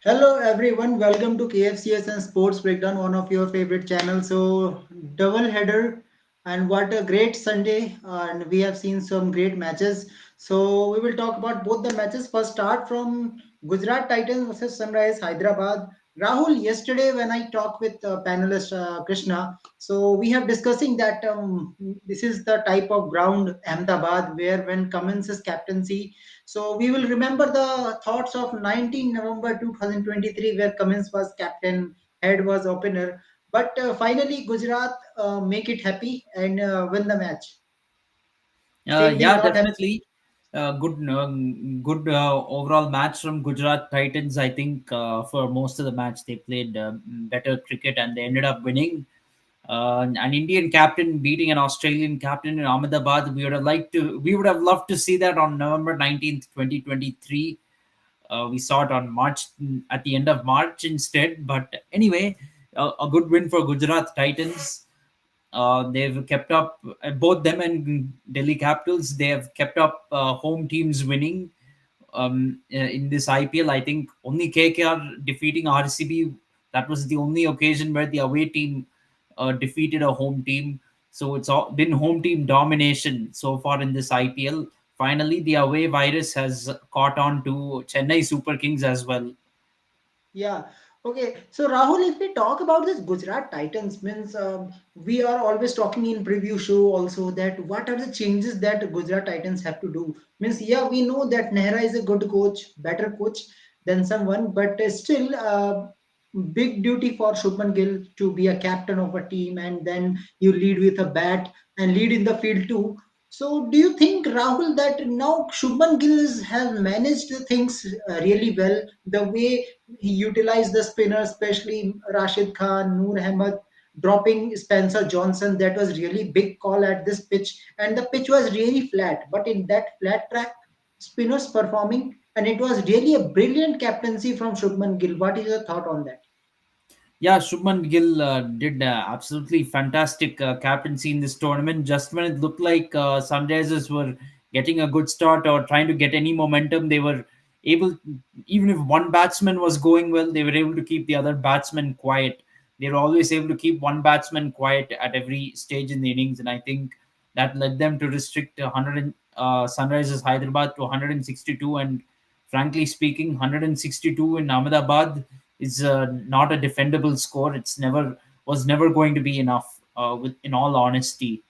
Hello everyone, welcome to KFCS and Sports Breakdown, one of your favorite channels. So, double header, and what a great Sunday! And we have seen some great matches. So, we will talk about both the matches. First, start from Gujarat Titans versus Sunrise Hyderabad. Rahul, yesterday when I talked with panelist Krishna, so we have discussing that this is the type of ground Ahmedabad where when Cummins is captaincy, so we will remember the thoughts of 19 November 2023, where Cummins was captain, Head was opener. But finally, Gujarat make it happy and win the match. Same thing Yeah, not happened. definitely. Good overall match from Gujarat Titans. I think for most of the match they played better cricket and they ended up winning. An Indian captain beating an Australian captain in Ahmedabad. We would have loved to see that on November 19th, 2023. We saw it on March at the end of March instead. But anyway, a good win for Gujarat Titans. They've kept up both them and Delhi Capitals. They have kept up home teams winning in this IPL. I think only KKR defeating RCB. That was the only occasion where the away team defeated a home team. So it's all been home team domination so far in this IPL. Finally, the away virus has caught on to Chennai Super Kings as well. Yeah. Okay. So Rahul, if we talk about this Gujarat Titans, means we are always talking in preview show also that what are the changes that Gujarat Titans have to do. Means yeah, we know that Nehra is a good coach, better coach than someone, but still big duty for Shubman Gill to be a captain of a team and then you lead with a bat and lead in the field too. So, do you think, Rahul, that now Shubman Gill has managed the things really well? The way he utilized the spinner, especially Rashid Khan, Noor Ahmed, dropping Spencer Johnson, that was really big call at this pitch, and the pitch was really flat. But in that flat track, spinners performing, and it was really a brilliant captaincy from Shubman Gill. What is your thought on that? Yeah, Shubman Gill did absolutely fantastic captaincy in this tournament. Just when it looked like Sunrisers were getting a good start or trying to get any momentum, they were able, even if one batsman was going well, they were able to keep the other batsman quiet. They were always able to keep one batsman quiet at every stage in the innings, and I think that led them to restrict 100 Sunrisers Hyderabad to 162. And frankly speaking, 162 in Ahmedabad is not a defendable score. It's never was never going to be enough. With in all honesty,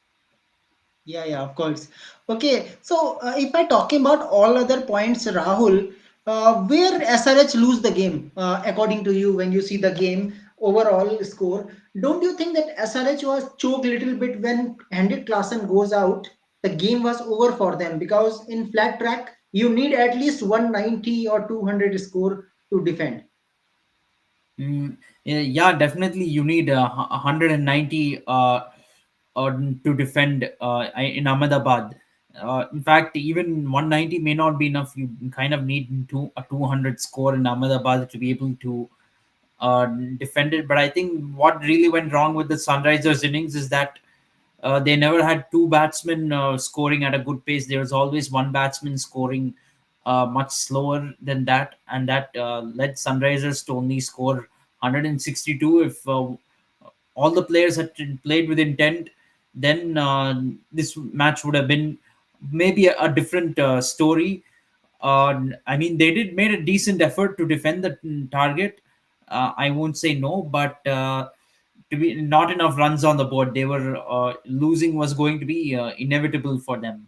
Yeah, of course. Okay, so if I talking about all other points, Rahul, where SRH lose the game, according to you, when you see the game overall score, don't you think that SRH was choked a little bit when Hendrik Klaasen goes out? The game was over for them because in flat track you need at least 190 or 200 score to defend. yeah, definitely you need 190 to defend in Ahmedabad. In fact, even 190 may not be enough. You kind of need a 200 score in Ahmedabad to be able to defend it. But I think what really went wrong with the Sunrisers innings is that they never had two batsmen scoring at a good pace. There was always one batsman scoring much slower than that, and that led Sunrisers to only score 162. If all the players had played with intent, then this match would have been maybe a different story. I mean, they did made a decent effort to defend the target. I won't say no, but to be not enough runs on the board. They were losing was going to be inevitable for them.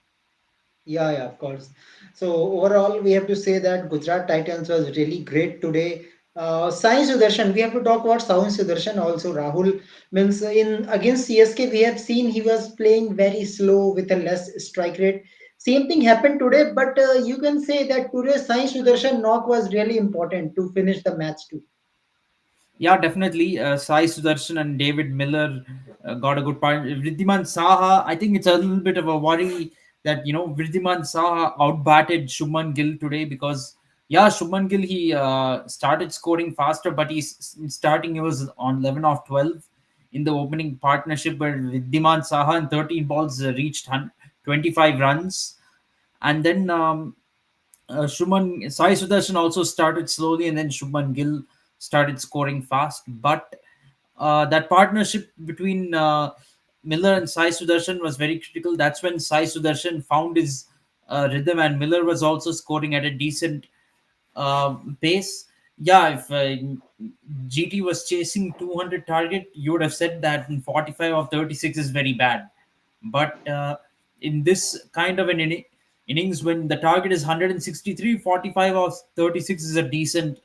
Yeah, of course. So overall, we have to say that Gujarat Titans was really great today. Sai Sudarshan, we have to talk about Sai Sudarshan also. Rahul means in against CSK, we have seen he was playing very slow with a less strike rate. Same thing happened today, but you can say that today Sai Sudarshan knock was really important to finish the match too. Yeah, definitely. Sai Sudarshan and David Miller got a good part. Vridhiman Saha, I think it's a little bit of a worry that Vridhiman Saha outbatted Shubman Gill today because yeah, Shubman Gill he started scoring faster, but starting he was on 11 of 12 in the opening partnership, where Vridhiman Saha in 13 balls reached 25 runs, and then Sai Sudarshan also started slowly, and then Shubman Gill started scoring fast. But that partnership between Miller and Sai Sudarshan was very critical. That's when Sai Sudarshan found his rhythm, and Miller was also scoring at a decent pace. Yeah, if GT was chasing 200 target, you would have said that in 45 or 36 is very bad. But in this kind of an innings, when the target is 163, 45 or 36 is a decent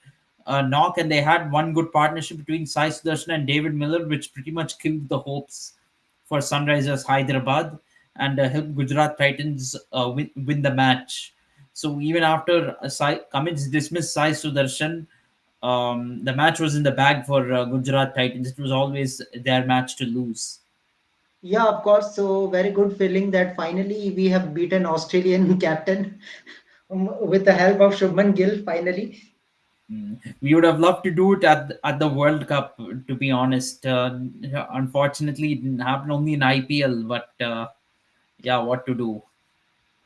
knock, and they had one good partnership between Sai Sudarshan and David Miller, which pretty much killed the hopes for Sunrisers Hyderabad and helped Gujarat Titans win the match. So even after Cummins dismissed Sai Sudarshan, the match was in the bag for Gujarat Titans. It was always their match to lose. Yeah, of course. So very good feeling that finally we have beaten Australian captain with the help of Shubman Gill finally. We would have loved to do it at the World Cup, to be honest. Unfortunately, it didn't happen only in IPL, but yeah, what to do?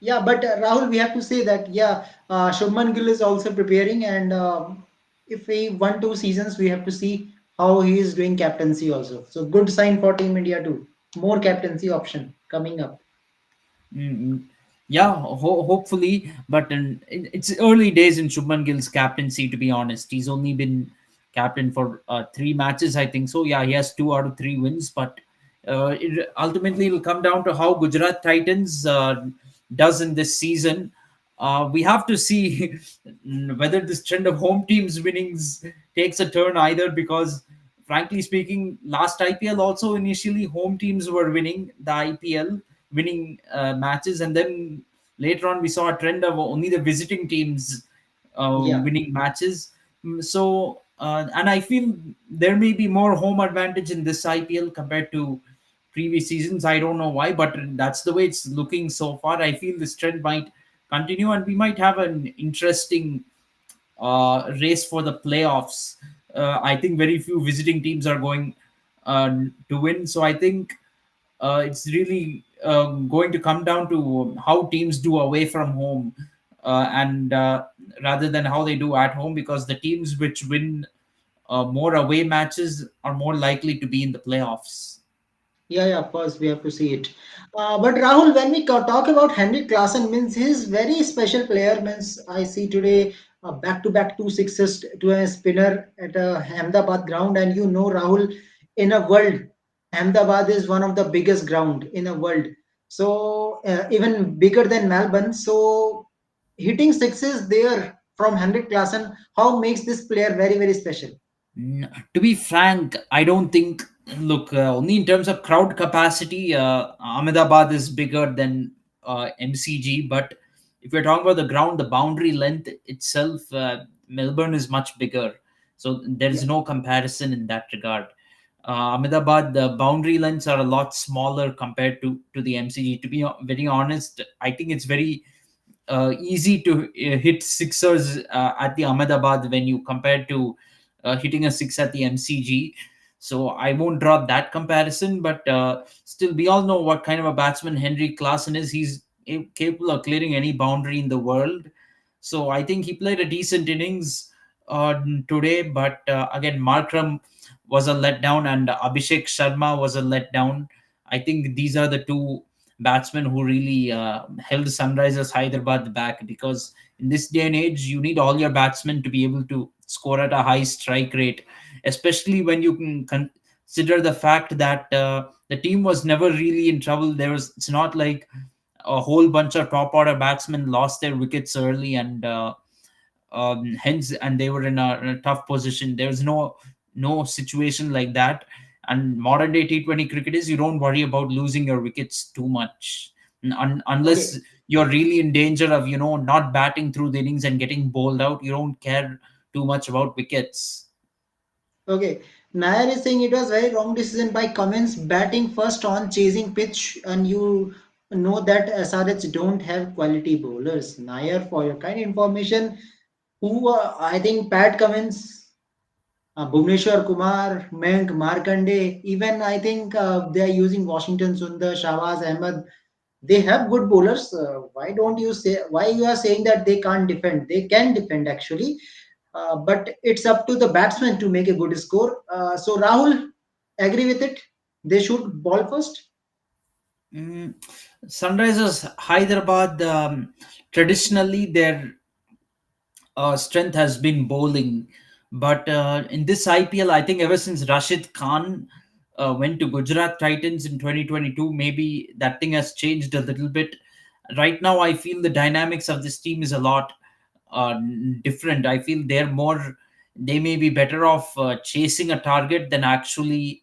Yeah, but Rahul, we have to say that yeah, Shubman Gill is also preparing, and if we won 2 seasons, we have to see how he is doing captaincy also. So good sign for Team India too. More captaincy option coming up. Mm, yeah, hopefully, but it's early days in Shubman Gill's captaincy. To be honest, he's only been captain for 3 matches, I think. So yeah, he has 2 out of 3 wins, but ultimately it'll come down to how Gujarat Titans does in this season. We have to see whether this trend of home teams winnings takes a turn either, because frankly speaking, last IPL also initially home teams were winning the IPL, winning matches, and then later on we saw a trend of only the visiting teams Yeah. winning matches. So and I feel there may be more home advantage in this IPL compared to previous seasons. I don't know why, but that's the way it's looking so far. I feel this trend might continue, and we might have an interesting race for the playoffs. I think very few visiting teams are going to win. So I think it's really going to come down to how teams do away from home, and rather than how they do at home, because the teams which win more away matches are more likely to be in the playoffs. Yeah, yeah, of course, we have to see it. But Rahul, when we talk about Henrik Klassen, means he's very special player. Means I see today back-to-back 2 sixes to a spinner at a Ahmedabad ground, and you know, Rahul, in a world, Ahmedabad is one of the biggest ground in a world. So even bigger than Melbourne. So hitting sixes there from Henrik Klassen, how makes this player very very special? To be frank, I don't think. Look, only in terms of crowd capacity, Ahmedabad is bigger than MCG. But if you're talking about the ground, the boundary length itself, Melbourne is much bigger. So there Yeah, is no comparison in that regard. Ahmedabad, the boundary lengths are a lot smaller compared to the MCG. To be very honest, I think it's very easy to hit sixers at the Ahmedabad venue compared to hitting a six at the MCG. So I won't draw that comparison, but still, we all know what kind of a batsman Henry Klassen is. He's capable of clearing any boundary in the world. So I think he played a decent innings today, but again, Markram was a letdown, and Abhishek Sharma was a letdown. I think these are the two batsmen who really held Sunrisers Hyderabad back, because in this day and age, you need all your batsmen to be able to score at a high strike rate, especially when you can consider the fact that the team was never really in trouble. It's not like a whole bunch of top order batsmen lost their wickets early, and hence and they were in a tough position. There's no situation like that. And modern day T20 cricket is, you don't worry about losing your wickets too much, unless okay. you're really in danger of not batting through the innings and getting bowled out. You don't care too much about wickets. Okay, Nair is saying it was very wrong decision by Cummins batting first on chasing pitch, and you know that SRH don't have quality bowlers. Nair, for your kind information, who I think Pat Cummins, Bhuvneshwar Kumar, Mayank Markande, even I think they are using Washington Sundar, Shahbaz Ahmed. They have good bowlers. Why don't you say, why you are saying that they can't defend? They can defend actually, but it's up to the batsman to make a good score. So Rahul, agree with it? They should ball first. Mm, Sunrisers Hyderabad, traditionally their strength has been bowling. But in this IPL, I think ever since Rashid Khan went to Gujarat Titans in 2022, maybe that thing has changed a little bit. Right now, I feel the dynamics of this team is a lot uh, different. I feel they may be better off chasing a target than actually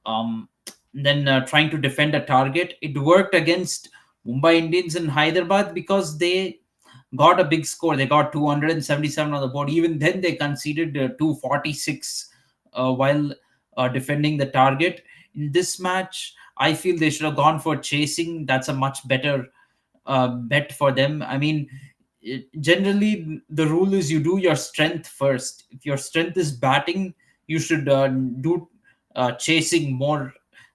um, trying to defend a target. It worked against Mumbai Indians in Hyderabad because they got a big score. They got 277 on the board. Even then, they conceded 246 while defending the target. In this match, I feel they should have gone for chasing. That's a much better bet for them. I mean, generally, the rule is you do your strength first. If your strength is batting, you should do chasing more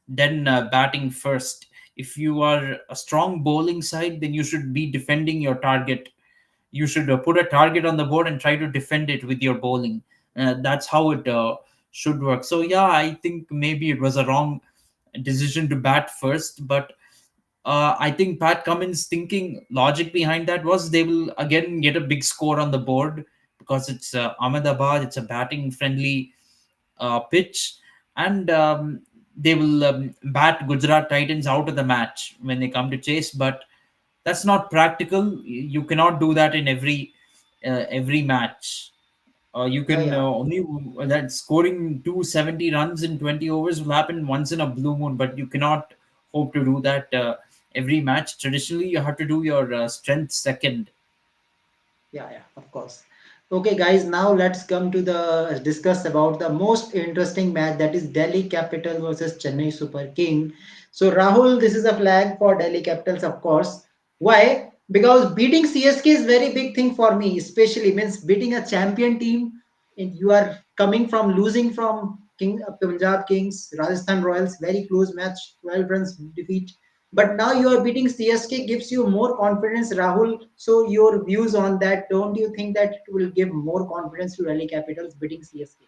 than batting first. If you are a strong bowling side, then you should be defending your target. You should put a target on the board and try to defend it with your bowling. That's how it should work. So yeah, I think maybe it was a wrong decision to bat first, but I think Pat Cummins' thinking logic behind that was they will again get a big score on the board because it's Ahmedabad, it's a batting friendly pitch, and they will bat Gujarat Titans out of the match when they come to chase. But that's not practical. You cannot do that in every match. You Yeah, can yeah. only that scoring 270 runs in 20 overs will happen once in a blue moon, but you cannot hope to do that every match. Traditionally, you have to do your strength second. Yeah, yeah, of course. Okay, guys, now let's come to the discuss about the most interesting match, that is Delhi Capital versus Chennai Super King. So, Rahul, this is a flag for Delhi Capitals, of course. Why? Because beating CSK is very big thing for me, especially means beating a champion team. And you are coming from losing from Punjab Kings, Rajasthan Royals, very close match, 12 runs defeat, but now you are beating CSK gives you more confidence, Rahul. So your views on that? Don't you think that it will give more confidence to Delhi Capitals beating CSK?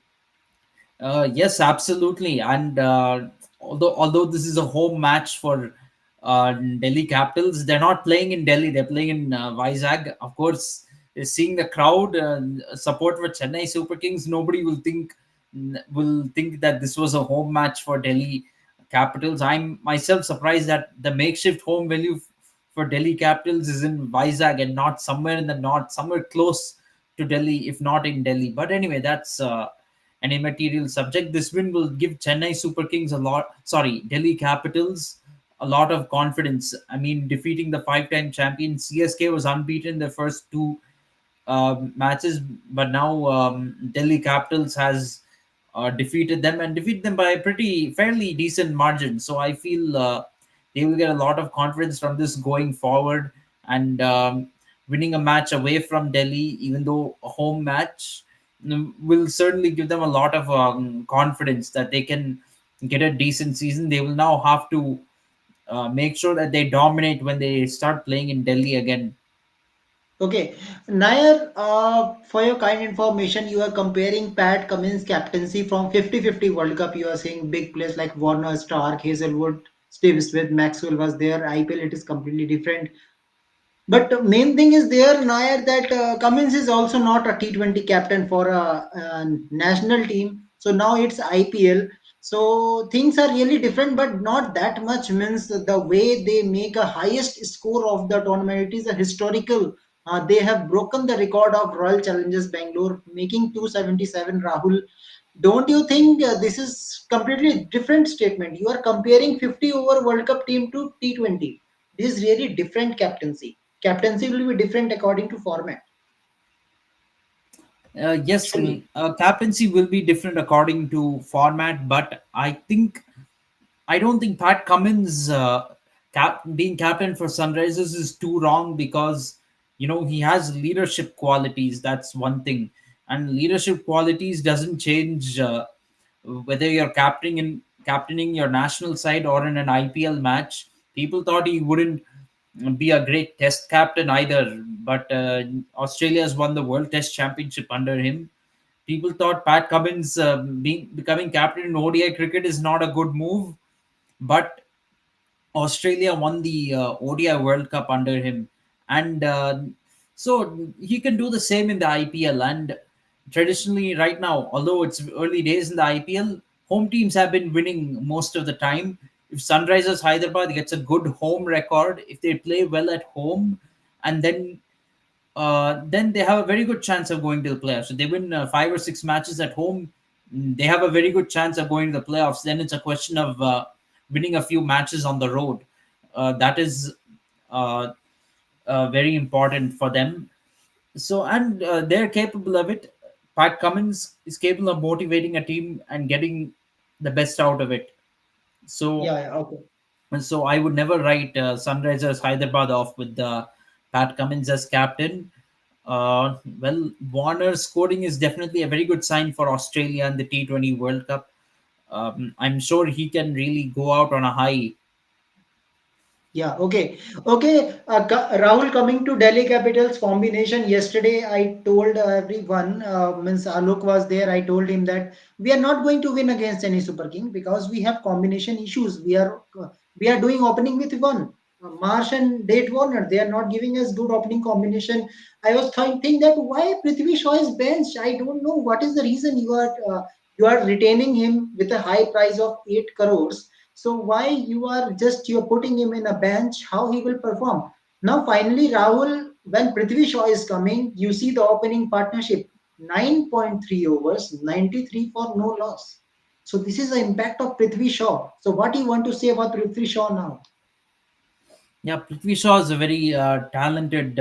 Yes, absolutely. And although this is a home match for Delhi Capitals, they're not playing in Delhi. They're playing in Vizag. Of course, seeing the crowd support for Chennai Super Kings, nobody will think that this was a home match for Delhi Capitals. I'm myself surprised that the makeshift home venue for Delhi Capitals is in Vizag and not somewhere in the north, somewhere close to Delhi, if not in Delhi. But anyway, that's an immaterial subject. This win will give Chennai Super Kings Delhi Capitals a lot of confidence. I mean, defeating the five-time champion CSK was unbeaten the first two matches, but now Delhi Capitals has defeated them and defeat them by a pretty fairly decent margin. So I feel they will get a lot of confidence from this going forward, and winning a match away from Delhi, even though a home match, will certainly give them a lot of confidence that they can get a decent season. They will now have to make sure that they dominate when they start playing in Delhi again. Okay, Nair, for your kind information, you are comparing Pat Cummins' captaincy from 50-50 World Cup. You are saying big players like Warner, Stark, Hazelwood, Steve Smith, Maxwell was there. IPL, it is completely different. But the main thing is there, Nair, that Cummins is also not a T20 captain for a national team. So now it's IPL. So things are really different, but not that much. Means the way they make a highest score of the tournament, it is a historical. They have broken the record of Royal Challengers Bangalore, making 277. Rahul, don't you think this is completely different statement? You are comparing 50 over World Cup team to T20. This is really different captaincy. Captaincy will be different according to format. Yes, Actually, captaincy will be different according to format, but I don't think Pat Cummins being captain for Sunrisers is too wrong because he has leadership qualities. That's one thing, and leadership qualities doesn't change whether you're captaining your national side or in an IPL match. People thought he wouldn't. be a great test captain either. But Australia has won the World Test Championship under him. People thought Pat Cummins becoming captain in ODI cricket is not a good move, but Australia won the ODI World Cup under him, and so he can do the same in the IPL. And traditionally, right now, although it's early days in the IPL, home teams have been winning most of the time. If Sunrisers Hyderabad gets a good home record, if they play well at home, and then they have a very good chance of going to the playoffs. So they win 5 or 6 matches at home, they have a very good chance of going to the playoffs. Then it's a question of winning a few matches on the road. That is uh, very important for them. So, and they're capable of it. Pat Cummins is capable of motivating a team and getting the best out of it. So, Yeah, yeah, okay. so I would never write Sunrisers Hyderabad off with Pat Cummins as captain. Well, Warner scoring is definitely a very good sign for Australia in the T20 World Cup. I'm sure he can really go out on a high. Yeah, okay. Okay, Rahul, coming to Delhi Capitals combination. Yesterday, I told everyone, means Alok was there. I told him that we are not going to win against any Super King because we have combination issues. We are doing opening with one. Marsh and Date Warner, they are not giving us good opening combination. I was thinking that why Prithvi Shaw is benched. I don't know what is the reason you are retaining him with a high price of 8 crores. So why you're putting him in a bench? How he will perform? Now finally, Rahul, when Prithvi Shaw is coming, you see the opening partnership: 9.3 overs, 93 for no loss. So this is the impact of Prithvi Shaw. So what do you want to say about Prithvi Shaw now? Yeah, Prithvi Shaw is a very talented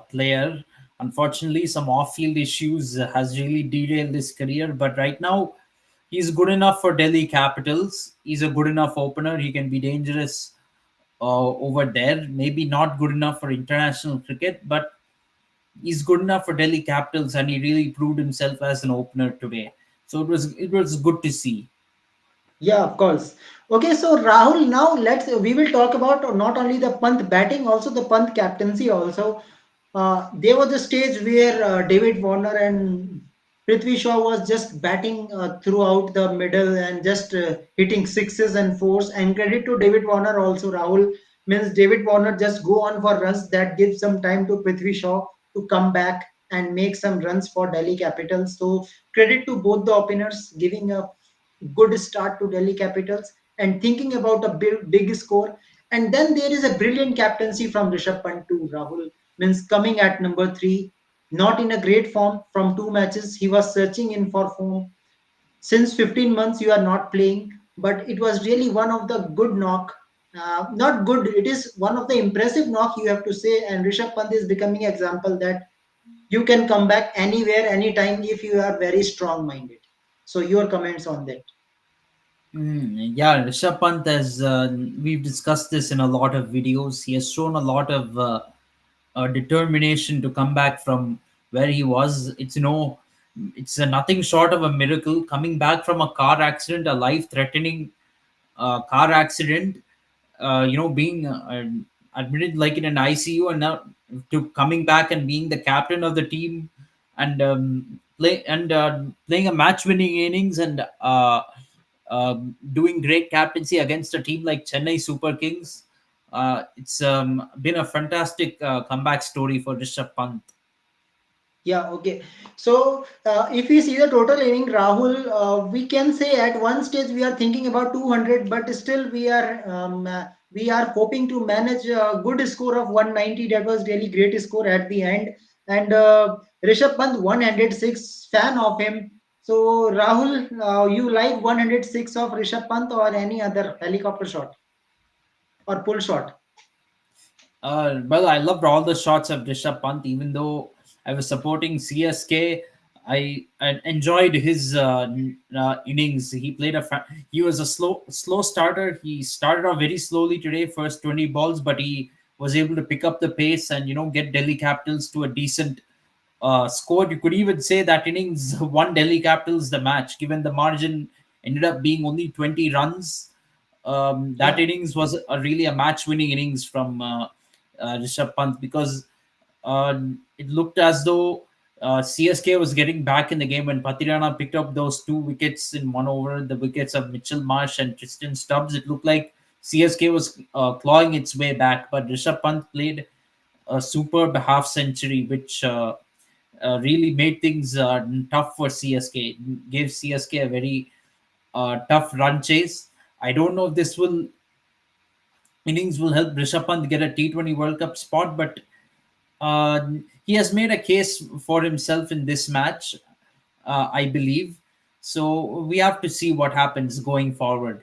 player. Unfortunately, some off-field issues has really derailed his career. But right now, he's good enough for Delhi Capitals. He's a good enough opener. He can be dangerous over there. Maybe not good enough for international cricket, but he's good enough for Delhi Capitals, and he really proved himself as an opener today. So it was good to see. Yeah, of course. Okay, so Rahul, now we will talk about not only the Pant batting, also the Pant captaincy. Also, there was a stage where David Warner and Prithvi Shaw was just batting throughout the middle and just hitting sixes and fours. And credit to David Warner also. Rahul, means David Warner just go on for runs that gives some time to Prithvi Shaw to come back and make some runs for Delhi Capitals. So credit to both the openers giving a good start to Delhi Capitals and thinking about a big score. And then there is a brilliant captaincy from Rishabh Pant to Rahul, means coming at number three, not in a great form from 2 matches. He was searching in for form. Since 15 months, you are not playing, but it was really one of the good knock. Not good, it is one of the impressive knock you have to say. And Rishabh Pant is becoming example that you can come back anywhere, anytime if you are very strong minded. So, your comments on that? Yeah, Rishabh Pant, as we've discussed this in a lot of videos, he has shown a lot of determination to come back from where he was. It's nothing short of a miracle coming back from a car accident, a life-threatening car accident. Being admitted like in an ICU, and now to coming back and being the captain of the team, and playing a match-winning innings, and doing great captaincy against a team like Chennai Super Kings. It's been a fantastic comeback story for Rishabh Pant. Yeah, okay. So, if we see the total inning, Rahul, we can say at one stage we are thinking about 200, but still we are hoping to manage a good score of 190. That was really great score at the end. And Rishabh Pant 106, fan of him. So, Rahul, you like 106 of Rishabh Pant or any other helicopter shot or pull shot? Well, I loved all the shots of Rishabh Pant, even though I was supporting CSK. I enjoyed his innings. He was a slow starter. He started off very slowly today, first 20 balls, but he was able to pick up the pace and get Delhi Capitals to a decent score. You could even say that innings won Delhi Capitals the match, given the margin ended up being only 20 runs. That Yeah. innings was really a match-winning innings from Rishabh Pant, because uh, it looked as though CSK was getting back in the game when Patirana picked up those 2 wickets in 1 over, the wickets of Mitchell Marsh and Tristan Stubbs. It looked like CSK was clawing its way back, but Rishabh Pant played a superb half century, which really made things tough for CSK. Gave CSK a very tough run chase. I don't know if this will innings will help Rishabh Pant get a T20 World Cup spot, but uh, he has made a case for himself in this match, I believe. So we have to see what happens going forward.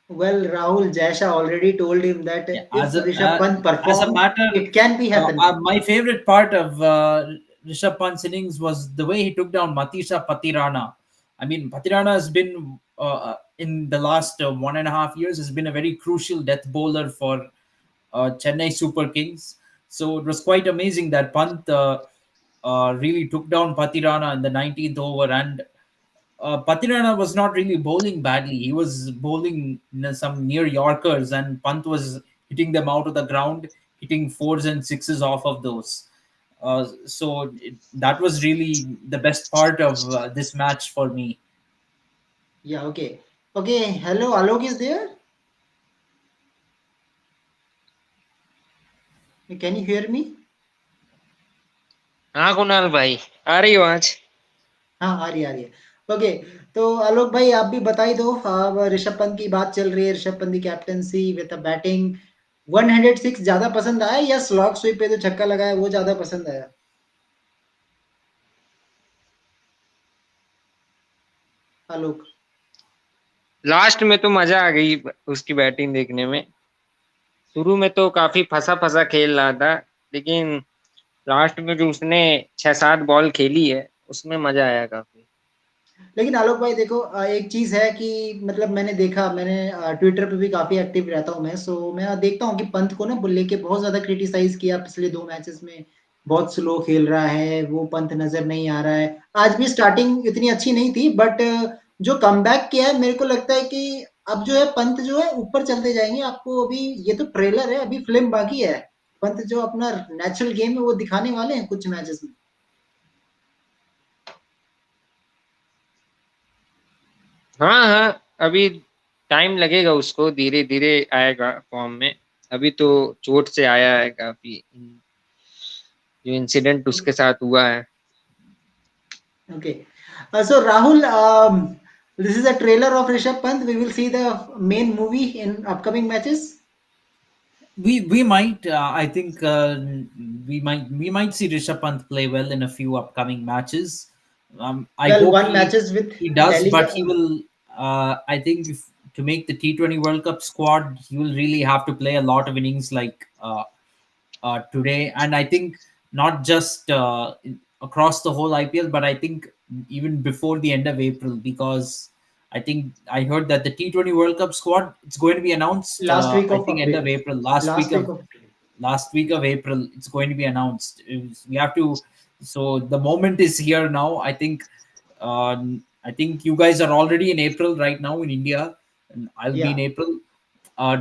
Well, Rahul, Jaisha already told him that Yeah, if Rishabh Pant as a perform, matter, it can be happen. my favorite part of Rishabh Pant's innings was the way he took down Matisha Patirana. I mean, Patirana has been in the last 1.5 years has been a very crucial death bowler for Chennai Super Kings. So it was quite amazing that Pant really took down Patirana in the 19th over, and Patirana was not really bowling badly. He was bowling some near Yorkers, and Pant was hitting them out of the ground, hitting fours and sixes off of those. That was really the best part of this match for me. Yeah, okay. Okay, hello, Alok is there? Can you hear me? हाँ कुणाल भाई, आ रही हो आज? हाँ, आ रही है। Okay, तो आलोक भाई आप भी बताई दो। अब ऋषभ पंत की बात चल रही है, ऋषभ पंत की कैप्टनसी विद बैटिंग 106 ज़्यादा पसंद आया या स्लॉग स्वीप पे जो छक्का लगाया वो ज़्यादा पसंद आया? आलोक। लास्ट में तो मजा आ गई उसकी बैटिंग देखने में। शुरू में तो काफी फंसा फंसा खेल रहा था, लेकिन लास्ट में जो उसने 6-7 बॉल खेली है उसमें मजा आया काफी। लेकिन आलोक भाई देखो, एक चीज़ है कि मतलब मैंने देखा, मैंने ट्विटर पे भी काफ़ी एक्टिव रहता हूँ मैं, सो मैं देखता हूँ कि पंत को ना लेके बहुत ज़्यादा क्रिटिसाइज़ किया पिछले 2 मैचेस में, बहुत स्लो खेल रहा है, वो पंत नज़र नहीं आ रहा है। आज भी स्टार्टिंग इतनी अच्छी नहीं थी, बट जो कमबैक किया है मेरे को लगता है कि अब जो है पंत जो है ऊपर चलते जाएँगे। आपको अभी ये तो ट्रेलर है, अभी फ़िल्म बाकी है। पंत जो अपना नेचुरल गेम है वो दिखाने वाले हैं कुछ मैचेस में। हाँ हाँ, अभी टाइम लगेगा उसको, धीरे धीरे आएगा फॉर्म में। अभी तो चोट से आया है काफी, जो इंसिडेंट उसके साथ हुआ है। Okay. So Rahul, this is a trailer of Rishabh Pant. We will see the main movie in upcoming matches. We might I think we might see Rishabh Pant play well in a few upcoming matches. I Well, hope one matches with he does, Delhi. but he will. I think to make the T20 World Cup squad, he will really have to play a lot of innings like today. And I think not just across the whole IPL, but I think even before the end of April, because I think I heard that the T20 World Cup squad it's going to be announced. Last week I of think end of April. April, Last week of April. last week of April, it's going to be announced. We have to. So the moment is here now. I think you guys are already in April right now in India, and I'll be in Yeah. April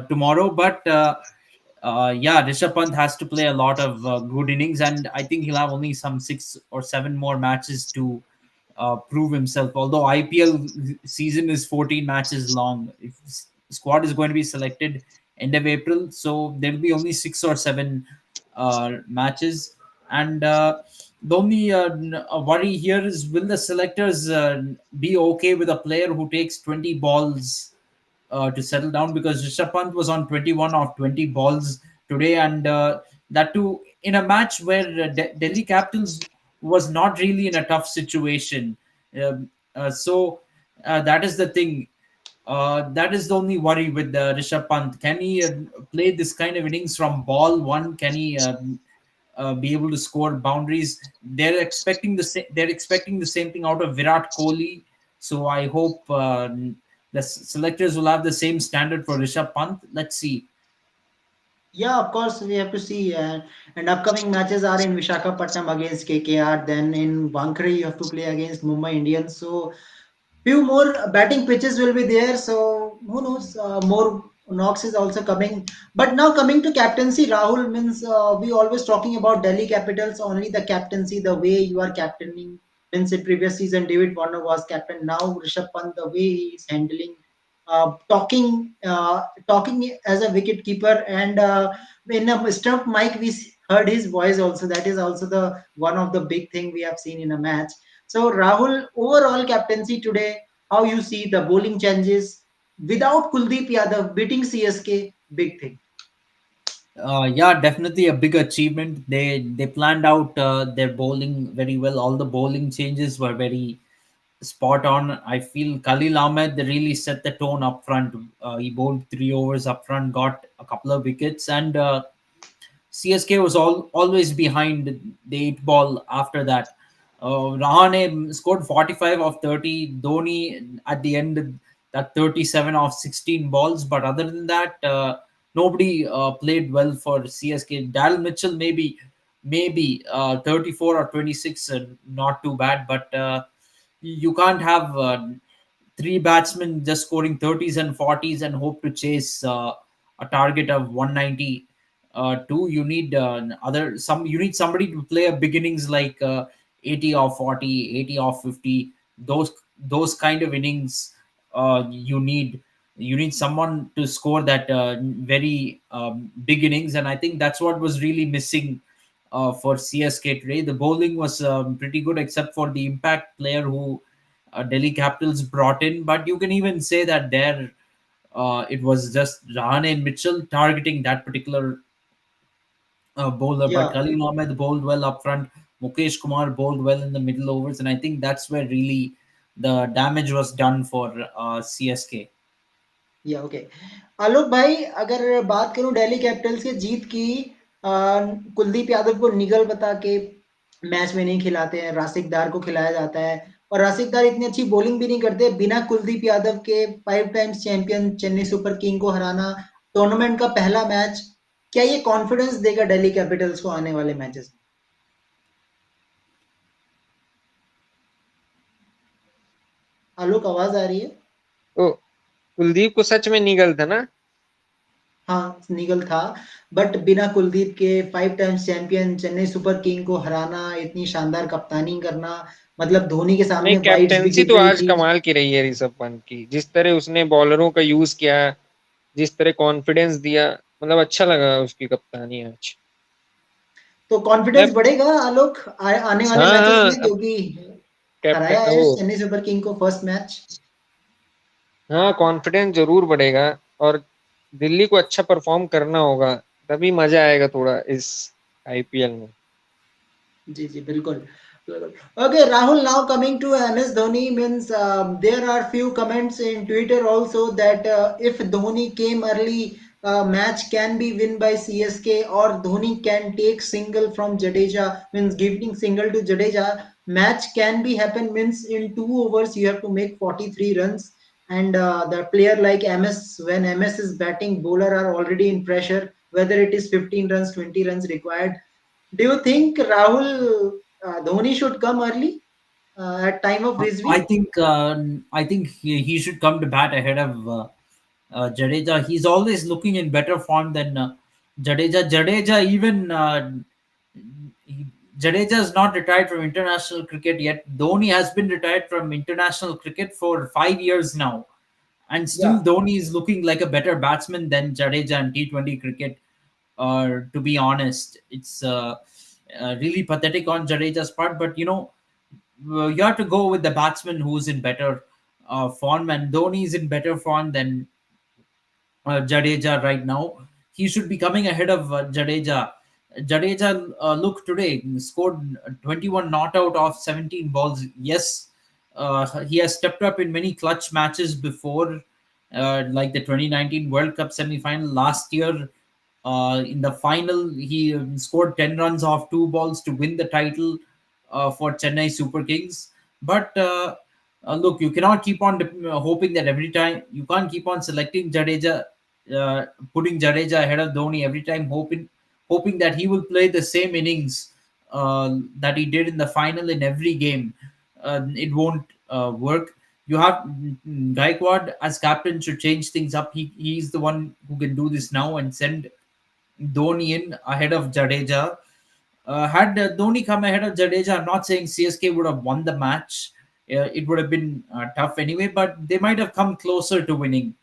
tomorrow. But yeah, Rishabh Pant has to play a lot of good innings, and I think he'll have only some 6 or 7 more matches to prove himself. Although IPL season is 14 matches long, if squad is going to be selected end of April, so there will be only 6 or 7 matches. And the only worry here is, will the selectors be okay with a player who takes 20 balls to settle down, because Rishabh Pant was on 21 of 20 balls today, and that too in a match where Delhi Capitals was not really in a tough situation. That is the thing. That is the only worry with Rishabh Pant. Can he play this kind of innings from ball one? Can he be able to score boundaries? They're expecting the same thing out of Virat Kohli. So I hope the selectors will have the same standard for Rishabh Pant. Let's see. Yeah, of course, we have to see. And upcoming matches are in Vishakhapatnam against KKR. Then in Wankhede, you have to play against Mumbai Indians. So few more batting pitches will be there. So who knows? More Knox is also coming. But now coming to captaincy, Rahul means we always talking about Delhi Capitals only the captaincy, the way you are captaining. Means in previous season, David Warner was captain. Now Rishabh Pant, the way he is handling, talking as a wicket keeper, and in a stump mic we heard his voice also. That is also the one of the big thing we have seen in a match. So Rahul, overall captaincy today, how you see the bowling changes without Kuldeep Yadav beating CSK, big thing. Yeah, definitely a big achievement. They planned out their bowling very well. All the bowling changes were very spot on. I feel Khalil Ahmed really set the tone up front. He bowled 3 overs up front, got a couple of wickets, and CSK was always behind the eight ball after that. Rahane scored 45 of 30. Dhoni at the end that 37 of 16 balls. But other than that, nobody played well for CSK. Dal Mitchell maybe 34 or 26, not too bad. But you can't have three batsmen just scoring 30s and 40s and hope to chase a target of 190. Two, you need you need somebody to play a beginnings like 80 or 40, 80 or 50. Those kind of innings you need someone to score that very big innings, and I think that's what was really missing for CSK today. The bowling was pretty good, except for the impact player who Delhi Capitals brought in. But you can even say that there it was just Rahane and Mitchell targeting that particular bowler. But Yeah, Khalil Ahmed bowled well up front. Mukesh Kumar bowled well in the middle overs, and I think that's where really the damage was done for CSK. या okay Alok भाई अगर बात करूं Delhi Capitals के जीत की कुलदीप यादव को निगल बता के मैच में नहीं खिलाते हैं राशिकदार को खिलाया जाता है और राशिकदार इतनी अच्छी बॉलिंग भी नहीं करते बिना कुलदीप यादव के 5 times champion Chennai super king को हराना टूर्नामेंट का पहला मैच क्या ये कॉन्फिडेंस देगा दिल्ली कैपिटल्स को आने वाले मैचेस में आलोक आवाज आ रही है तो कुलदीप को सच में निगल था ना। हाँ, निगल था बट बिना कुलदीप के 5 times champion Chennai super king को हराना इतनी शानदार कप्तानी करना मतलब धोनी के नहीं, सामने वाइड्स भी कैप्टेंसी गिर तो रही आज थी कमाल की रही है ऋषभ पंत की। जिस तरह उसने बॉलरों का यूज किया, जिस तरह कॉन्फिडेंस दिया, मतलब अच्छा लगा उसकी कप्तानी आज। तो मैं कॉन्फिडेंस बढ़ेगा आलोक आने वाले हाँ मैचेस हाँ, में अब क्योंकि हराया कैप्टन है वो, चेन्नई सुपर किंग को फर्स्ट मैच हाँ कॉन्फिडेंस जरूर बढ़ेगा। और दिल्ली को अच्छा परफॉर्म करना होगा, तभी मजा आएगा थोड़ा इस आईपीएल में। जी जी बिल्कुल बिल्कुल okay Rahul now coming to MS Dhoni means there are few comments in Twitter also that if Dhoni came early match can be win by CSK or Dhoni can take single from Jadeja means giving single to Jadeja match can be happen means in 2 overs you have to make 43 runs and the player like MS when MS is batting bowler are already in pressure whether it is 15 runs 20 runs required do you think Rahul Dhoni should come early at time of I Rizvi? think he should come to bat ahead of Jadeja. He's always looking in better form than Jadeja. He, Jadeja is not retired from international cricket yet. Dhoni has been retired from international cricket for 5 years now, and still Yeah, Dhoni is looking like a better batsman than Jadeja in T20 cricket. To be honest, it's really pathetic on Jadeja's part, but you have to go with the batsman who's in better form, and Dhoni is in better form than Jadeja right now. He should be coming ahead of Jadeja. Jadeja, look today, scored 21 not out of 17 balls. Yes, he has stepped up in many clutch matches before, like the 2019 World Cup semi-final last year. In the final, he scored 10 runs off two balls to win the title for Chennai Super Kings. But look, you cannot keep on hoping that every time. You can't keep on selecting Jadeja, putting Jadeja ahead of Dhoni every time, hoping that he will play the same innings that he did in the final in every game. It won't work. You have Gaikwad as captain should change things up. He's the one who can do this now and send Dhoni in ahead of Jadeja. Had Dhoni come ahead of Jadeja, I'm not saying CSK would have won the match. It would have been tough anyway, but they might have come closer to winning,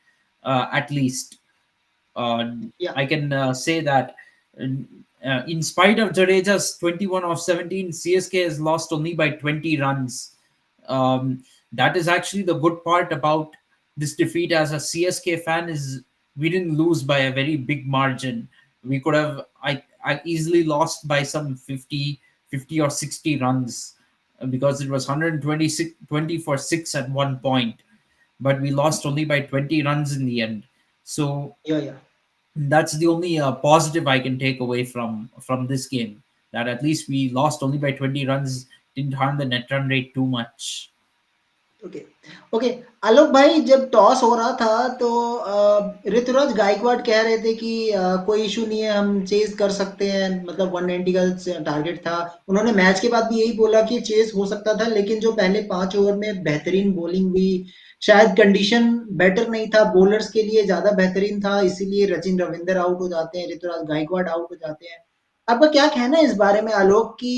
at least. Uh, Yeah, I can say that. In spite of Jadeja's 21 of 17, CSK has lost only by 20 runs. That is actually the good part about this defeat as a CSK fan is we didn't lose by a very big margin. We could have I easily lost by some 50 or 60 runs because it was 126 20 for 6 at one point, but we lost only by 20 runs in the end. So yeah, yeah. that's the only positive I can take away from this game. That at least we lost only by 20 runs, didn't harm the net run rate too much. Okay okay. Alok भाई, जब toss हो रहा था तो ऋतुराज गायकवाड़ कह रहे थे कि कोई इशू नहीं है, हम चेज कर सकते हैं, मतलब 190 का टारगेट था। उन्होंने मैच के बाद भी यही बोला कि चेज हो सकता था, लेकिन जो पहले 5 ओवर में बेहतरीन बॉलिंग हुई, शायद कंडीशन बेटर नहीं था, बॉलर्स के लिए ज्यादा बेहतरीन था, इसीलिए रचिन रविंदर आउट हो जाते हैं, ऋतुराज गायकवाड़ आउट हो जाते हैं। आपका क्या कहना है इस बारे में आलोक कि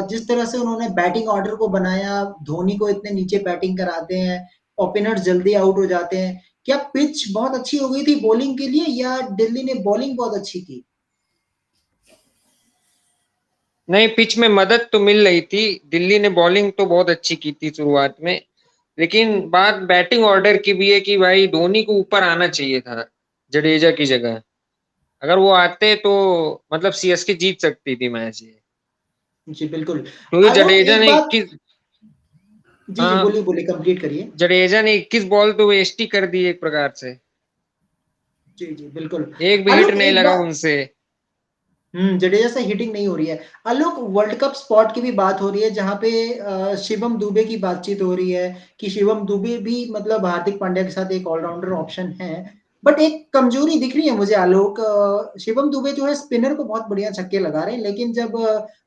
जिस तरह से उन्होंने बैटिंग ऑर्डर को बनाया, धोनी को इतने नीचे बैटिंग कराते हैं, ओपनर्स जल्दी आउट हो जाते हैं, क्या पिच बहुत अच्छी हो गई थी बॉलिंग के लिए या दिल्ली ने बॉलिंग बहुत अच्छी की? नहीं, पिच में मदद तो मिल रही थी। दिल्ली ने बॉलिंग तो बहुत अच्छी की थी शुरुआत में, लेकिन बात बैटिंग ऑर्डर की भी है कि भाई धोनी को ऊपर आना चाहिए था जडेजा की जगह। अगर वो आते तो मतलब सीएसके जीत सकती थी मैच ये, जी बिल्कुल। क्योंकि आलोक एक बात, 21। जी जी हाँ, बोलिए बोलिए, कंप्लीट करिए। जडेजा ने 21 बॉल तो वेस्ट ही कर दी एक प्रकार से। जी जी बिल्कुल। एक भी हिट आलोक नहीं एक लगा बात, उनसे। जडेजा से हिटिंग नहीं हो रही है। आलोक, वर्ल्ड कप स्पॉट की भी बात हो रही है जहाँ पे शिवम दुबे की बातचीत हो रही है कि शिवम दुबे भी मतलब हार्दिक पांड्या के साथ एक ऑलराउंडर ऑप्शन है। बट एक कमजोरी दिख रही है मुझे आलोक, शिवम दुबे जो है स्पिनर को बहुत बढ़िया छक्के लगा रहे हैं, लेकिन जब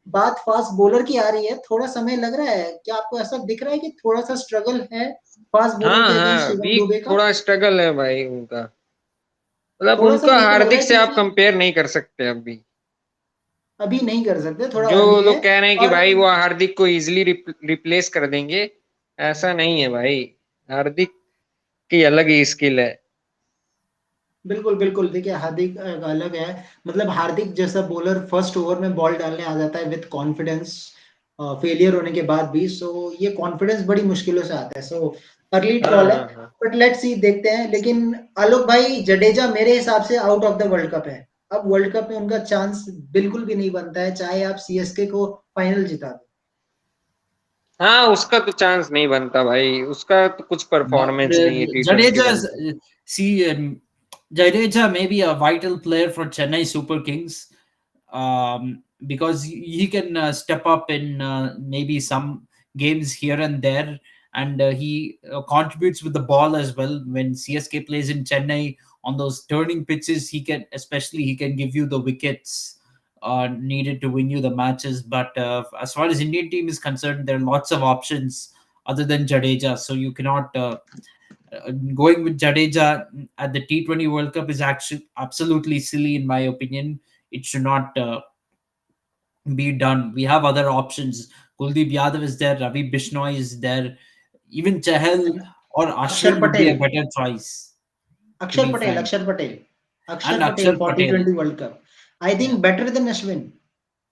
बात फास्ट बॉलर की आ रही है थोड़ा समय लग रहा है। क्या आपको ऐसा दिख रहा है कि थोड़ा सा स्ट्रगल है फास्ट बॉलर हाँ के अगेंस्ट हाँ, शिवम वीक दुबे का? थोड़ा स्ट्रगल है भाई उनका। मतलब थोड़ा सा उनका वीक लग रहा हार्दिक है से आप क्योंकि कंपेयर नहीं कर सकते अभी। अभी नहीं कर सकते, थोड़ा जो अर्ली है। लोग कह रहे हैं कि और भाई वो हार्दिक को इजीली रिप्लेस कर देंगे, ऐसा नहीं है भाई। हार्दिक की अलग ही स्किल है। बिल्कुल, बिल्कुल। देखिए हार्दिक अलग है, मतलब हार्दिक जैसा बॉलर फर्स्ट ओवर में बॉल डालने आ जाता है विद कॉन्फिडेंस, फेलियर होने के बाद भी। सो ये कॉन्फिडेंस बड़ी मुश्किलों से आता है। सो अर्ली हाँ कॉल है, हाँ हाँ। बट लेट्स सी, देखते हैं। लेकिन आलोक भाई, जडेजा मेरे हिसाब से out of the world cup है। अब वर्ल्ड कप में उनका चांस बिल्कुल भी नहीं बनता है, चाहे आप सीएसके को फाइनल जिता दो। हाँ, उसका तो चांस नहीं बनता भाई, उसका तो कुछ परफॉर्मेंस नहीं है T20 Jadeja, world cup. see, Jadeja may be a vital player for Chennai Super Kings, because he can step up in maybe some games here and there, and he contributes with the ball as well. When CSK plays in Chennai on those turning pitches, especially he can give you the wickets needed to win you the matches. But as far as Indian team is concerned, there are lots of options other than Jadeja, so you cannot. Going with Jadeja at the T20 World Cup is actually absolutely silly in my opinion. It should not be done. We have other options. Kuldeep Yadav is there, Ravi Bishnoi is there, even Chahal or अक्षर Ashwin would be Patel, a better choice, to अक्षर be Patel, frank. अक्षर Patel, And अक्षर Patel Akshar for T Patel. Twenty world cup, I Yeah. Think better than Ashwin,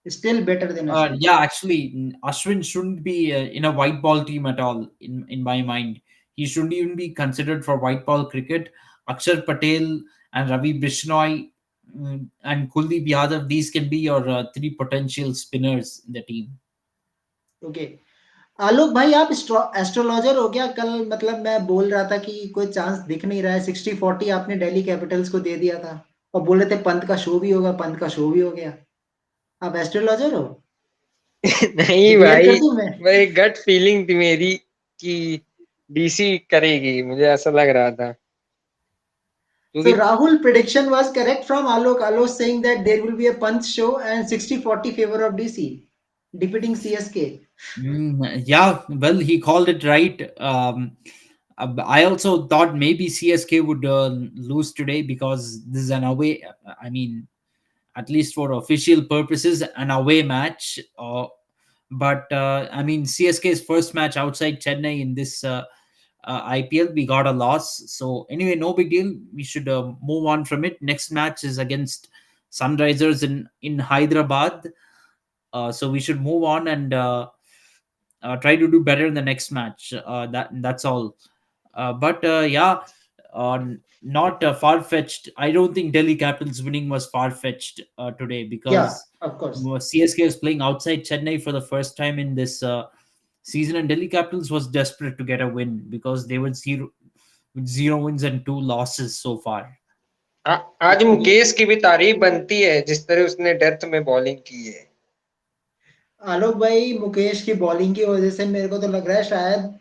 still better than Ashwin. Yeah, actually, Ashwin shouldn't be in a white ball team at all. In my mind, he shouldn't even be considered for white ball cricket. Akshar Patel and Ravi Bishnoi and Kuldeep Yadav, these can be your three potential spinners in the team. Okay. Alok भाई, आप astrologer हो क्या? कल मतलब मैं बोल रहा था कि कोई चांस दिख नहीं रहा है, 60-40 आपने दिल्ली कैपिटल्स को दे दिया था और बोल रहे थे पंत का शो भी होगा, पंत का शो भी हो गया। आप एस्ट्रोलॉजर हो? नहीं डिक्लेयर कर भाई, दूं मैं? वही गट फीलिंग थी मेरी कि डीसी करेगी, मुझे ऐसा लग रहा था So क्योंकि Rahul prediction was correct from Alok. Alok saying that there will be a punch show and 60-40 favor of DC defeating CSK. Yeah, well, he called it right. I also thought maybe CSK would lose today because this is an away. I mean, at least for official purposes, an away match. But I mean, CSK's first match outside Chennai in this IPL, we got a loss. So anyway, no big deal. We should move on from it. Next match is against Sunrisers in Hyderabad. So we should move on and try to do better in the next match. That's all. But yeah, not far fetched. I don't think Delhi Capitals winning was far fetched today Yeah, because of course. CSK is playing outside Chennai for the first time in this season, and Delhi Capitals was desperate to get a win because they were with zero wins and two losses so far. आज मुकेश की भी तारीफ बनती है जिस तरह उसने death में बॉलिंग की है। आलोक भाई, मुकेश की बॉलिंग की वजह से मेरे को तो लग रहा है शायद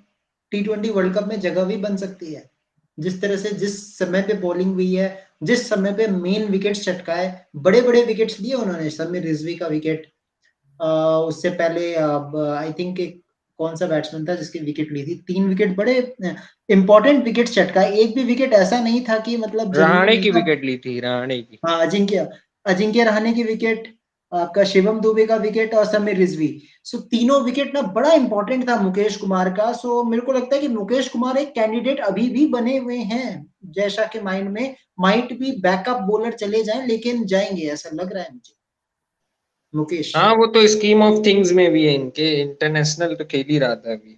T20 वर्ल्ड कप में जगह भी बन सकती है। जिस तरह से जिस समय पे बॉलिंग हुई है, जिस समय पे मेन विकेट्स चटकाए, बड़े-बड़े विकेट्स लिए उन्होंने। समीर रिजवी का विकेट, उससे पहले आई थिंक एक कौन सा बैट्समैन था जिसकी विकेट ली थी। 3 विकेट बड़े इंपॉर्टेंट विकेट्स चटकाए। एक भी विकेट ऐसा नहीं था कि मतलब जरूरी रहाणे नहीं की था। विकेट ली थी, रहाणे की। हाँ, अजिंक्य अजिंक्य रहाणे की विकेट, आपका शिवम दुबे का विकेट और समीर रिजवी। सो तीनों विकेट ना बड़ा इंपॉर्टेंट था मुकेश कुमार का। सो मेरे को लगता है कि मुकेश कुमार एक कैंडिडेट अभी भी बने हुए हैं, जैसा कि माइंड में माइट भी बैकअप बॉलर चले जाएं, लेकिन जाएंगे ऐसा लग रहा है मुझे। मुकेश। हाँ, वो तो स्कीम ऑफ थिंग्स में भी है इनके, इंटरनेशनल तो खेल ही रहा था अभी।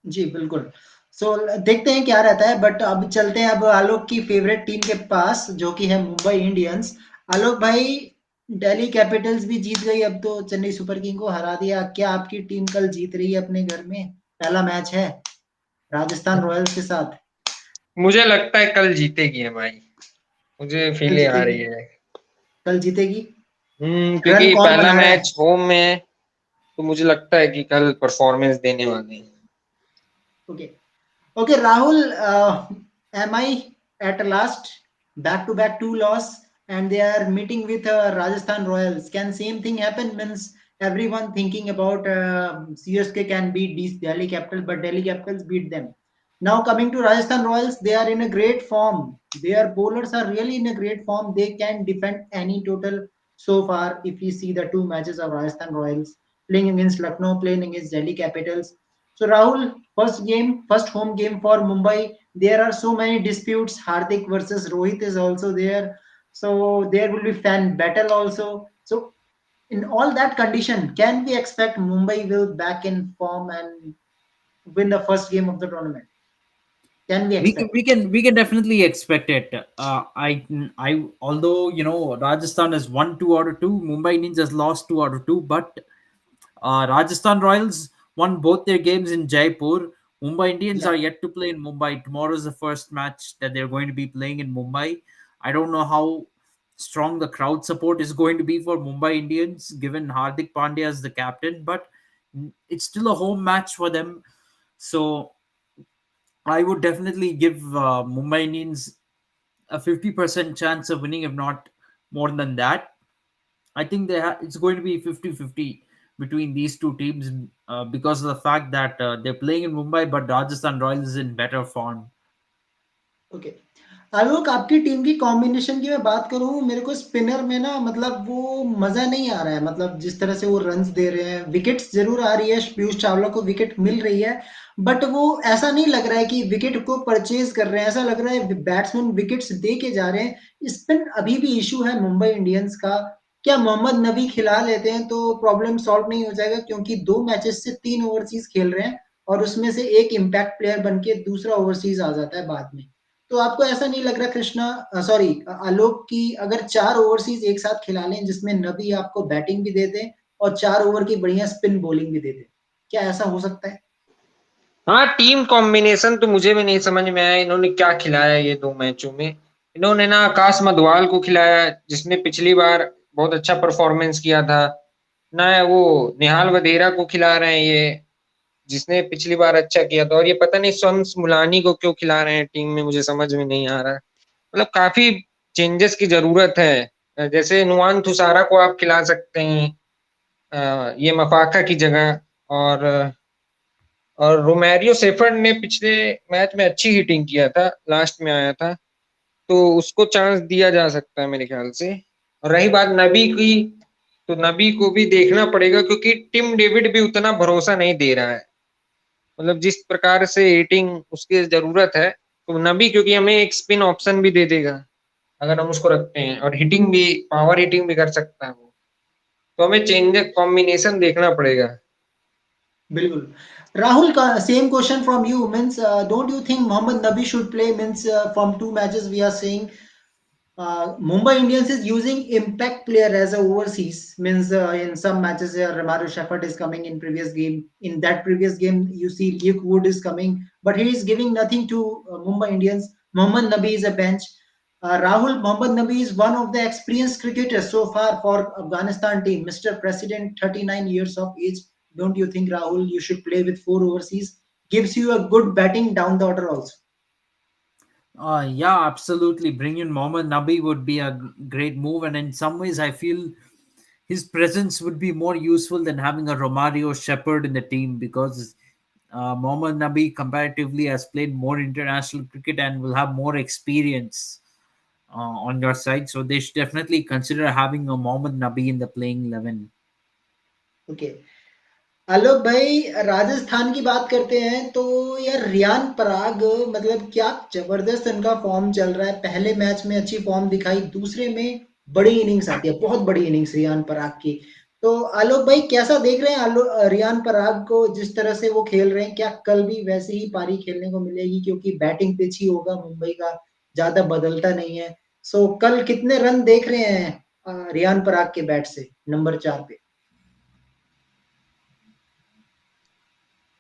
जी, बिल्कुल। सो देखते हैं क्या रहता है, बट अब चलते हैं अब आलोक की फेवरेट टीम के पास, जो कि है मुंबई इंडियंस। आलोक भाई, दिल्ली कैपिटल्स भी जीत गई, अब तो चेन्नई सुपर किंग को हरा दिया। क्या आपकी टीम कल जीत रही है अपने घर में? पहला मैच है राजस्थान रॉयल्स के साथ। मुझे लगता है कल जीतेगी है भाई, मुझे कल फीलिंग आ रही जीतेगी, है। कल जीतेगी। रन क्योंकि कौन पहला बना रहा है? मैच होम में है, तो मुझे लगता है कि कल परफॉर्मेंस देने वाले हैं। Okay. Okay, Rahul, am I at last back to back two loss and they are meeting with Rajasthan Royals? Can same thing happen? Means everyone thinking about CSK can beat these Delhi Capitals, but Delhi Capitals beat them. Now coming to Rajasthan Royals, they are in a great form. Their bowlers are really in a great form. They can defend any total so far. If you see the two matches of Rajasthan Royals playing against Lucknow, playing against Delhi Capitals. So Rahul, first game, first home game for Mumbai. There are so many disputes. Hardik versus Rohit is also there. So there will be fan battle also. So in all that condition, can we expect Mumbai will back in form and win the first game of the tournament? Can we expect? We can definitely expect it. I although Rajasthan has won two out of two, Mumbai Indians has lost two out of two, but Rajasthan Royals won both their games in Jaipur. Mumbai Indians Yeah. are yet to play in Mumbai. Tomorrow is the first match that they're going to be playing in Mumbai. I don't know how strong the crowd support is going to be for Mumbai Indians, given Hardik Pandya as the captain, but it's still a home match for them. So I would definitely give Mumbai Indians a 50% chance of winning, if not more than that. I think it's going to be 50-50 between these two teams because of the fact that they're playing in Mumbai, but Rajasthan Royals is in better form. Okay. Alok, आपकी team की combination की मैं बात करूं, मेरे को spinner में ना मतलब वो मजा नहीं आ रहा है। मतलब जिस तरह से वो रन्स दे रहे हैं, विकेट्स जरूर आ रही है, पीयूष चावला को विकेट मिल रही है, बट वो ऐसा नहीं लग रहा है कि विकेट को परचेज कर रहे हैं। ऐसा लग रहा है बैट्समैन विकेट्स दे के जा रहे हैं। स्पिन अभी भी इशू है मुंबई इंडियंस का। क्या मोहम्मद नबी खिला लेते हैं तो प्रॉब्लम सॉल्व नहीं हो जाएगा? क्योंकि 2 मैचेस से 3 ओवरसीज खेल रहे हैं और उसमें से एक इम्पैक्ट प्लेयर बन के दूसरा ओवरसीज आ जाता है बाद में। तो आपको ऐसा नहीं लग रहा कृष्णा, सॉरी आलोक, की अगर 4 ओवरसीज एक साथ खिला लें जिसमें नबी आपको बैटिंग भी दे दे और 4 ओवर की बढ़िया स्पिन बॉलिंग भी दे दे, क्या ऐसा हो सकता है? हाँ, टीम कॉम्बिनेशन तो मुझे भी नहीं समझ में आया इन्होंने क्या खिलाया ये 2 मैचों में। इन्होंने ना आकाश मधवाल को खिलाया जिसने पिछली बार बहुत अच्छा परफॉर्मेंस किया था, ना वो निहाल वधेरा को खिला रहे हैं ये जिसने पिछली बार अच्छा किया था, और ये पता नहीं शम्स मुलानी को क्यों खिला रहे हैं टीम में, मुझे समझ में नहीं आ रहा है। मतलब काफी चेंजेस की जरूरत है। जैसे नुआन थुसारा को आप खिला सकते हैं ये मफाका की जगह, और और रोमेरियो सेफर्ड ने पिछले मैच में अच्छी हिटिंग किया था, लास्ट में आया था, तो उसको चांस दिया जा सकता है मेरे ख्याल से। और रही बात नबी की, तो नबी को भी देखना पड़ेगा क्योंकि टिम डेविड भी उतना भरोसा नहीं दे रहा है, मतलब जिस प्रकार से हिटिंग उसकी जरूरत है, तो नबी क्योंकि हमें एक स्पिन ऑप्शन भी दे देगा अगर हम उसको रखते हैं, और हिटिंग भी, पावर हिटिंग भी कर सकता है वो, तो हमें चेंज कॉम्बिनेशन देखना पड़ेगा। बिल्कुल। राहुल का same question from you means don't you think Mohammad Nabi should play means from two matches we are saying Mumbai Indians is using impact player as a overseas means in some matches Romario Shepherd is coming in previous game. In that previous game, you see Luke Wood is coming, but he is giving nothing to Mumbai Indians. Mohammad Nabi is a bench. Rahul Mohammad Nabi is one of the experienced cricketers so far for Afghanistan team. Mr. President, 39 years of age. Don't you think Rahul you should play with four overseas? Gives you a good batting down the order also. Yeah, absolutely. Bring in Mohammad Nabi would be a great move, and in some ways, I feel his presence would be more useful than having a Romario Shepherd in the team because Mohammad Nabi comparatively has played more international cricket and will have more experience on your side. So they should definitely consider having a Mohammad Nabi in the playing 11. Okay. आलोक भाई राजस्थान की बात करते हैं तो यार रियान पराग मतलब क्या जबरदस्त इनका फॉर्म चल रहा है। पहले मैच में अच्छी फॉर्म दिखाई, दूसरे में बड़ी इनिंग्स आती है, बहुत बड़ी इनिंग्स रियान पराग की। तो आलोक भाई कैसा देख रहे हैं रियान पराग को, जिस तरह से वो खेल रहे हैं क्या कल भी वैसे ही पारी खेलने को मिलेगी? क्योंकि बैटिंग पिच ही होगा मुंबई का, ज्यादा बदलता नहीं है। सो कल कितने रन देख रहे हैं रियान पराग के बैट से नंबर 4 पे?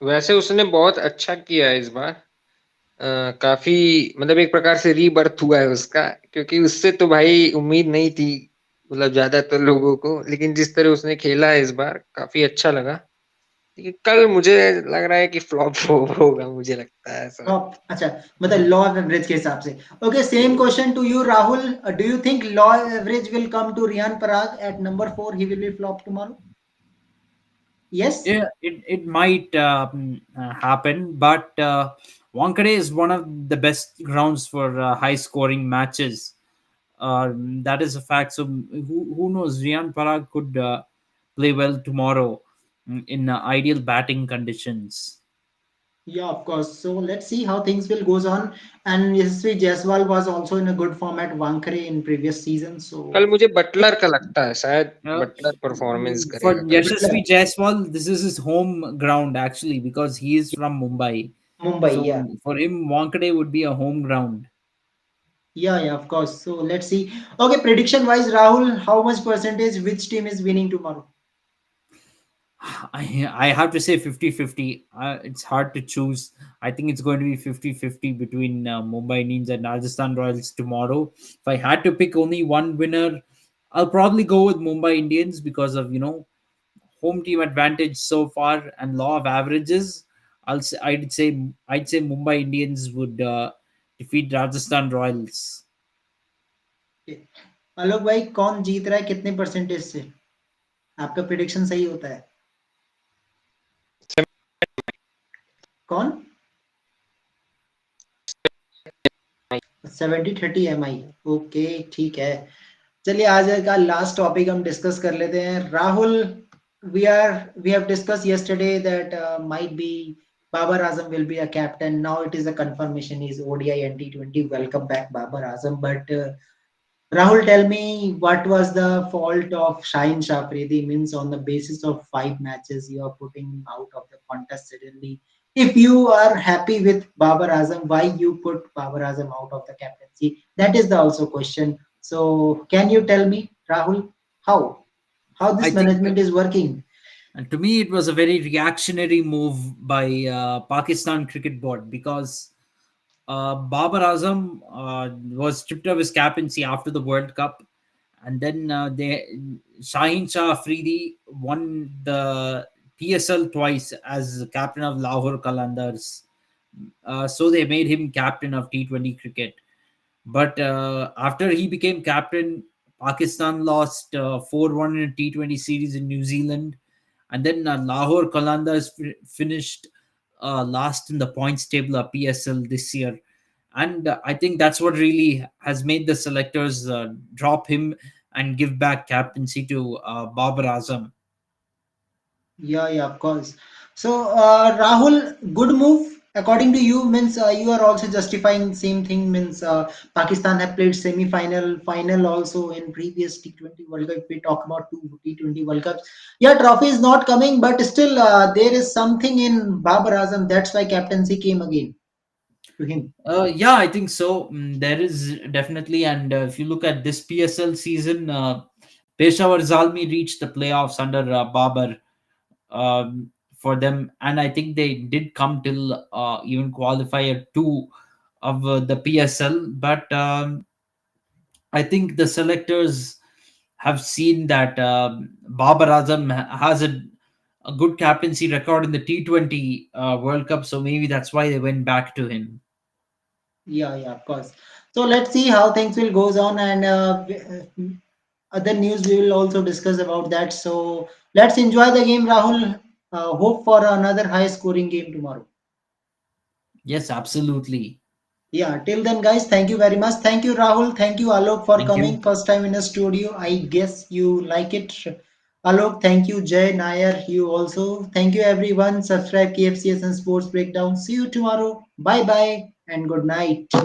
वैसे उसने बहुत अच्छा किया है इस बार। काफी, मतलब एक प्रकार से रीबर्थ हुआ है उसका, क्योंकि उससे तो भाई उम्मीद नहीं थी, मतलब ज्यादातर लोगों को, लेकिन जिस तरह उसने खेला है इस बार काफी अच्छा लगा। लेकिन कल मुझे लग रहा है कि फ्लॉप होगा, मुझे लगता है ऐसा। टॉप अच्छा, मतलब लॉ ऑफ एवरेज के हिसाब से। Okay, same question to you Rahul, do you think law average will come to Riyan Parag at number 4? He will be flop tomorrow? Yes. Yeah, it might happen, but Wankhede is one of the best grounds for high scoring matches. That is a fact. So who knows? Rian Parag could play well tomorrow in ideal batting conditions. Yeah, of course. So let's see how things will goes on. And Yashasvi Jaiswal was also in a good form at Wankhede in previous season. कल So मुझे Buttler का लगता है, शायद Uh, Buttler performance for करेगा कल। Butler, Yashasvi Jaiswal, this is his home ground actually because he is from Mumbai. Mumbai, So yeah. for him, Wankhede would be a home ground. Yeah, yeah, of course. So let's see. Okay, prediction wise, Rahul, how much percentage which team is winning tomorrow? I have to say 50-50. It's hard to choose. I think it's going to be 50-50 between Mumbai Indians and Rajasthan Royals tomorrow. If I had to pick only one winner, I'll probably go with Mumbai Indians because of, home team advantage so far and law of averages. I'd say Mumbai Indians would defeat Rajasthan Royals. Okay. आलोक भाई कौन जीत रहा है कितने percentage से? आपका prediction सही होता है? कौन? 70-30 MI। ओके, ठीक है। चलिए आज का लास्ट टॉपिक हम डिस्कस कर लेते हैं। Rahul, we have discussed yesterday that might be Babar Azam will be a captain. Now it is a confirmation. He's ODI and T20. Welcome back, Babar Azam. But Rahul, tell me what was the fault of Shaheen Shah Afridi? Means on the basis of 5 matches, you are putting him out of the contest suddenly. If you are happy with Babar Azam, why you put Babar Azam out of the captaincy? That is the also question. So can you tell me, Rahul, how I this think management is working? And to me, it was a very reactionary move by Pakistan Cricket Board because Babar Azam was stripped of his captaincy after the World Cup, and then Shaheen Shah Afridi won the PSL twice as captain of Lahore Qalandars. So they made him captain of T20 cricket. But after he became captain, Pakistan lost 4-1 in a T20 series in New Zealand. And then Lahore Qalandars finished last in the points table of PSL this year. And I think that's what really has made the selectors drop him and give back captaincy to Babar Azam. Yeah, yeah, of course. So, Rahul, good move according to you means you are also justifying same thing means Pakistan have played semi-final, final also in previous T20 World Cup. If we talk about two T20 World Cups, yeah, trophy is not coming, but still there is something in Babar Azam. That's why captaincy came again to him. Yeah, I think so. There is definitely, and if you look at this PSL season, Peshawar Zalmi reached the playoffs under Babar for them, and I think they did come till even qualifier two of the PSL. But I think the selectors have seen that Babar Azam has a good captaincy record in the T20 World Cup, so maybe that's why they went back to him. Yeah, yeah, of course. So let's see how things will goes on, and other news we will also discuss about that. So let's enjoy the game, Rahul. Hope for another high scoring game tomorrow. Yes, absolutely. Yeah, till then, guys, thank you very much. Thank you, Rahul. Thank you, Alok, for Thank coming. you. First time in a studio. I guess you like it. Alok, thank you. Jay, Nair, you also. Thank you, everyone. Subscribe KFCS and Sports Breakdown. See you tomorrow. Bye bye and good night.